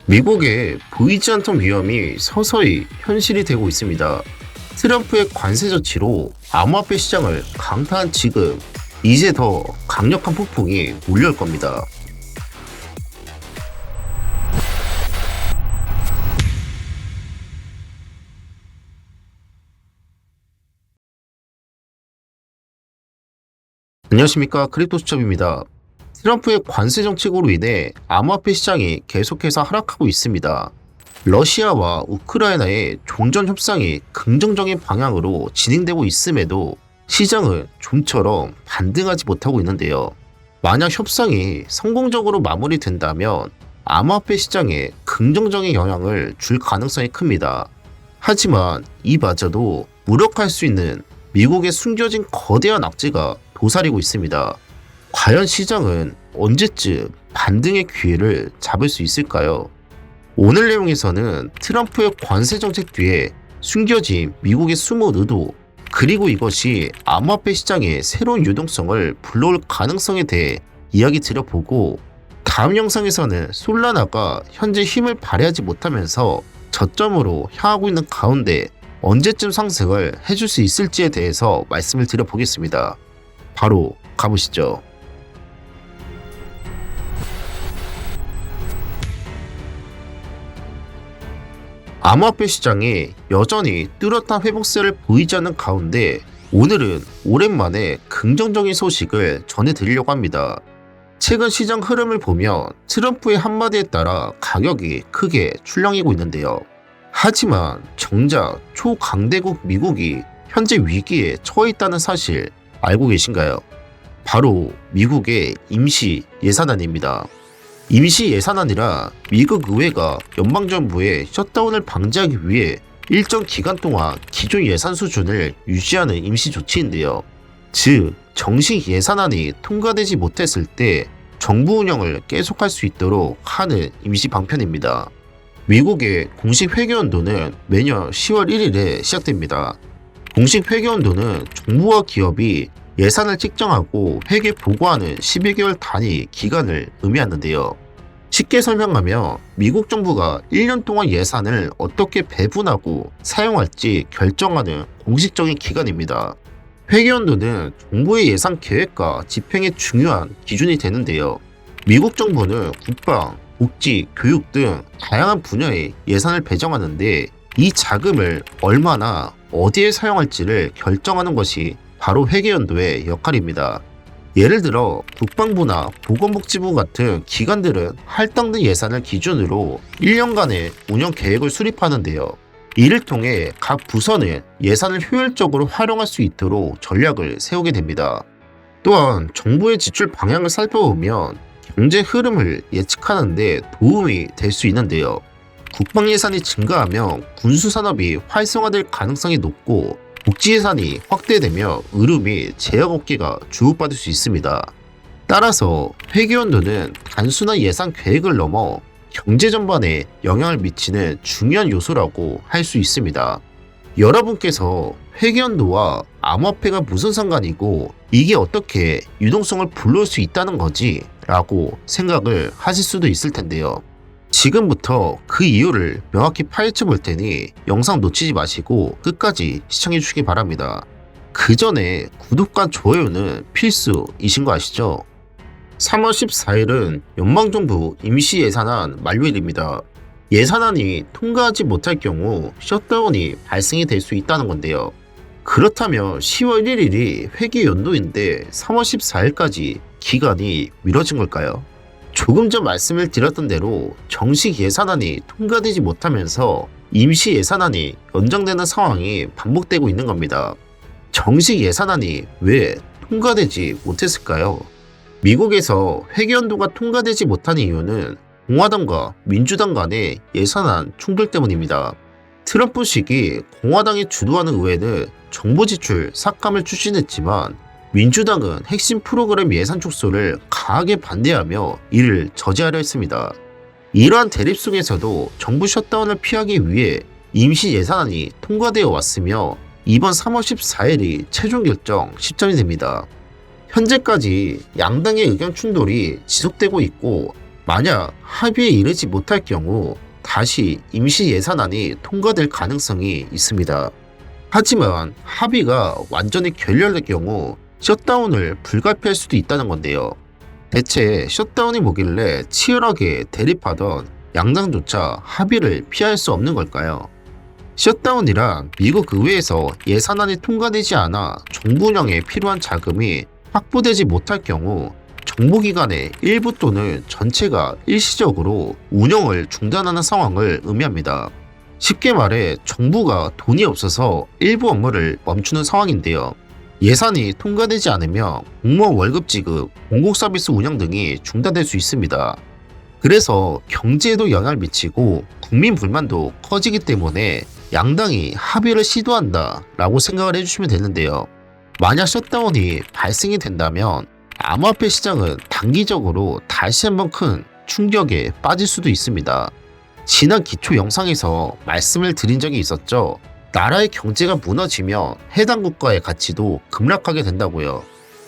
미국의 보이지 않던 위험이 서서히 현실이 되고 있습니다. 트럼프의 관세 조치로 암호화폐 시장을 강타한 지금 이제 더 강력한 폭풍이 몰려올 겁니다. 안녕하십니까, 크립토 수첩입니다. 트럼프의 관세 정책으로 인해 암호화폐 시장이 계속해서 하락하고 있습니다. 러시아와 우크라이나의 종전 협상이 긍정적인 방향으로 진행되고 있음에도 시장은 좀처럼 반등하지 못하고 있는데요. 만약 협상이 성공적으로 마무리된다면 암호화폐 시장에 긍정적인 영향을 줄 가능성이 큽니다. 하지만 이마저도 무력할 수 있는 미국의 숨겨진 거대한 악재가 도사리고 있습니다. 과연 시장은 언제쯤 반등의 기회를 잡을 수 있을까요? 오늘 내용에서는 트럼프의 관세 정책 뒤에 숨겨진 미국의 숨은 의도, 그리고 이것이 암호화폐 시장의 새로운 유동성을 불러올 가능성에 대해 이야기 드려보고, 다음 영상에서는 솔라나가 현재 힘을 발휘하지 못하면서 저점으로 향하고 있는 가운데 언제쯤 상승을 해줄 수 있을지에 대해서 말씀을 드려보겠습니다. 바로 가보시죠. 암호화폐 시장이 여전히 뚜렷한 회복세를 보이지 않는 가운데 오늘은 오랜만에 긍정적인 소식을 전해드리려고 합니다. 최근 시장 흐름을 보면 트럼프의 한마디에 따라 가격이 크게 출렁이고 있는데요. 하지만 정작 초강대국 미국이 현재 위기에 처해 있다는 사실 알고 계신가요? 바로 미국의 임시 예산안입니다. 임시 예산안이라 미국 의회가 연방정부의 셧다운을 방지하기 위해 일정 기간 동안 기존 예산 수준을 유지하는 임시 조치인데요. 즉, 정식 예산안이 통과되지 못했을 때 정부 운영을 계속할 수 있도록 하는 임시 방편입니다. 미국의 공식 회계연도는 매년 10월 1일에 시작됩니다. 공식 회계연도는 정부와 기업이 예산을 책정하고 회계 보고하는 12개월 단위 기간을 의미하는데요. 쉽게 설명하면 미국 정부가 1년 동안 예산을 어떻게 배분하고 사용할지 결정하는 공식적인 기관입니다. 회계연도는 정부의 예산 계획과 집행에 중요한 기준이 되는데요. 미국 정부는 국방, 복지, 교육 등 다양한 분야에 예산을 배정하는데 이 자금을 얼마나 어디에 사용할지를 결정하는 것이 바로 회계연도의 역할입니다. 예를 들어 국방부나 보건복지부 같은 기관들은 할당된 예산을 기준으로 1년간의 운영 계획을 수립하는데요. 이를 통해 각 부서는 예산을 효율적으로 활용할 수 있도록 전략을 세우게 됩니다. 또한 정부의 지출 방향을 살펴보면 경제 흐름을 예측하는 데 도움이 될 수 있는데요. 국방 예산이 증가하면 군수 산업이 활성화될 가능성이 높고, 복지 예산이 확대되며 의료 및 제약업계가 주목받을 수 있습니다. 따라서 회계연도는 단순한 예산 계획을 넘어 경제 전반에 영향을 미치는 중요한 요소라고 할 수 있습니다. 여러분께서 회계연도와 암호화폐가 무슨 상관이고 이게 어떻게 유동성을 불러올 수 있다는 거지? 라고 생각을 하실 수도 있을 텐데요. 지금부터 그 이유를 명확히 파헤쳐 볼 테니 영상 놓치지 마시고 끝까지 시청해 주시기 바랍니다. 그 전에 구독과 좋아요는 필수이신 거 아시죠? 3월 14일은 연방정부 임시예산안 만료일입니다. 예산안이 통과하지 못할 경우 셧다운이 발생이 될 수 있다는 건데요. 그렇다면 10월 1일이 회계 연도인데 3월 14일까지 기간이 미뤄진 걸까요? 조금 전 말씀을 드렸던 대로 정식 예산안이 통과되지 못하면서 임시 예산안이 연장되는 상황이 반복되고 있는 겁니다. 정식 예산안이 왜 통과되지 못했을까요? 미국에서 회계연도가 통과되지 못한 이유는 공화당과 민주당 간의 예산안 충돌 때문입니다. 트럼프식이 공화당이 주도하는 의회는 정부 지출 삭감을 추진했지만 민주당은 핵심 프로그램 예산 축소를 강하게 반대하며 이를 저지하려 했습니다. 이러한 대립 속에서도 정부 셧다운을 피하기 위해 임시 예산안이 통과되어 왔으며 이번 3월 14일이 최종 결정 시점이 됩니다. 현재까지 양당의 의견 충돌이 지속되고 있고 만약 합의에 이르지 못할 경우 다시 임시 예산안이 통과될 가능성이 있습니다. 하지만 합의가 완전히 결렬될 경우 셧다운을 불가피할 수도 있다는 건데요. 대체 셧다운이 뭐길래 치열하게 대립하던 양당조차 합의를 피할 수 없는 걸까요? 셧다운이란 미국 의회에서 예산안이 통과되지 않아 정부 운영에 필요한 자금이 확보되지 못할 경우 정보기관의 일부 또는 전체가 일시적으로 운영을 중단하는 상황을 의미합니다. 쉽게 말해 정부가 돈이 없어서 일부 업무를 멈추는 상황인데요. 예산이 통과되지 않으면 공무원 월급 지급, 공공 서비스 운영 등이 중단될 수 있습니다. 그래서 경제에도 영향을 미치고 국민 불만도 커지기 때문에 양당이 합의를 시도한다 라고 생각을 해주시면 되는데요. 만약 셧다운이 발생이 된다면 암호화폐 시장은 단기적으로 다시 한번 큰 충격에 빠질 수도 있습니다. 지난 기초 영상에서 말씀을 드린 적이 있었죠. 나라의 경제가 무너지면 해당 국가의 가치도 급락하게 된다고요.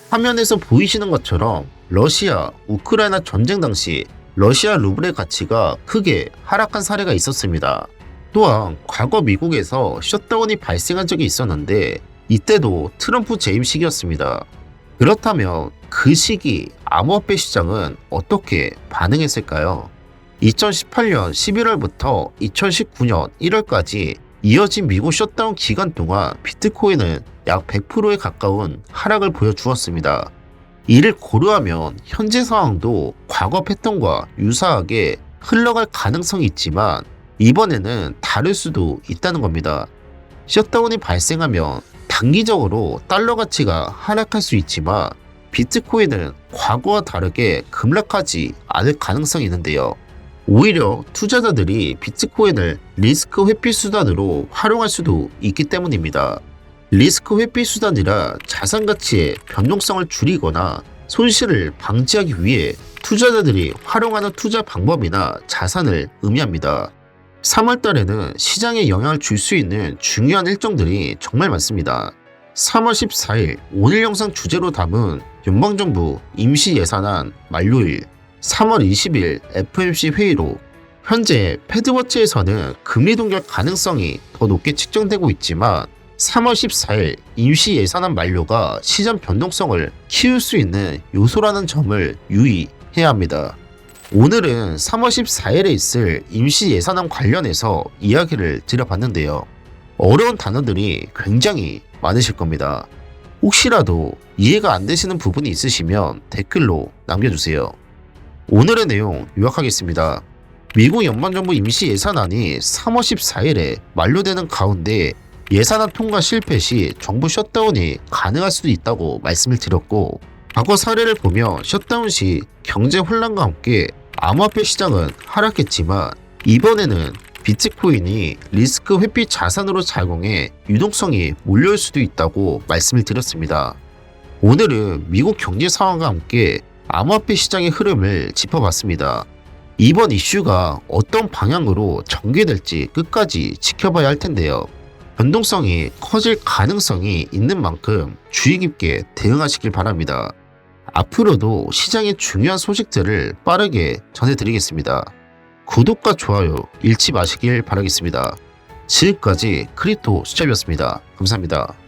화면에서 보이시는 것처럼 러시아, 우크라이나 전쟁 당시 러시아 루블의 가치가 크게 하락한 사례가 있었습니다. 또한 과거 미국에서 셧다운이 발생한 적이 있었는데 이때도 트럼프 재임 시기였습니다. 그렇다면 그 시기 암호화폐 시장은 어떻게 반응했을까요? 2018년 11월부터 2019년 1월까지 이어진 미국 셧다운 기간 동안 비트코인은 약 100%에 가까운 하락을 보여주었습니다. 이를 고려하면 현재 상황도 과거 패턴과 유사하게 흘러갈 가능성이 있지만 이번에는 다를 수도 있다는 겁니다. 셧다운이 발생하면 단기적으로 달러 가치가 하락할 수 있지만 비트코인은 과거와 다르게 급락하지 않을 가능성이 있는데요. 오히려 투자자들이 비트코인을 리스크 회피 수단으로 활용할 수도 있기 때문입니다. 리스크 회피 수단이라 자산 가치의 변동성을 줄이거나 손실을 방지하기 위해 투자자들이 활용하는 투자 방법이나 자산을 의미합니다. 3월 달에는 시장에 영향을 줄 수 있는 중요한 일정들이 정말 많습니다. 3월 14일 오늘 영상 주제로 담은 연방정부 임시예산안 만료일, 3월 20일 FOMC 회의로 현재 패드워치에서는 금리 동결 가능성이 더 높게 측정되고 있지만 3월 14일 임시예산안 만료가 시장 변동성을 키울 수 있는 요소라는 점을 유의해야 합니다. 오늘은 3월 14일에 있을 임시예산안 관련해서 이야기를 드려봤는데요. 어려운 단어들이 굉장히 많으실 겁니다. 혹시라도 이해가 안 되시는 부분이 있으시면 댓글로 남겨주세요. 오늘의 내용 요약하겠습니다. 미국 연방정부 임시예산안이 3월 14일에 만료되는 가운데 예산안 통과 실패 시 정부 셧다운이 가능할 수도 있다고 말씀을 드렸고, 과거 사례를 보며 셧다운 시 경제 혼란과 함께 암호화폐 시장은 하락했지만 이번에는 비트코인이 리스크 회피 자산으로 작용해 유동성이 몰려올 수도 있다고 말씀을 드렸습니다. 오늘은 미국 경제 상황과 함께 암호화폐 시장의 흐름을 짚어봤습니다. 이번 이슈가 어떤 방향으로 전개될지 끝까지 지켜봐야 할 텐데요. 변동성이 커질 가능성이 있는 만큼 주의 깊게 대응하시길 바랍니다. 앞으로도 시장의 중요한 소식들을 빠르게 전해드리겠습니다. 구독과 좋아요 잃지 마시길 바라겠습니다. 지금까지 크립토 수첩이었습니다. 감사합니다.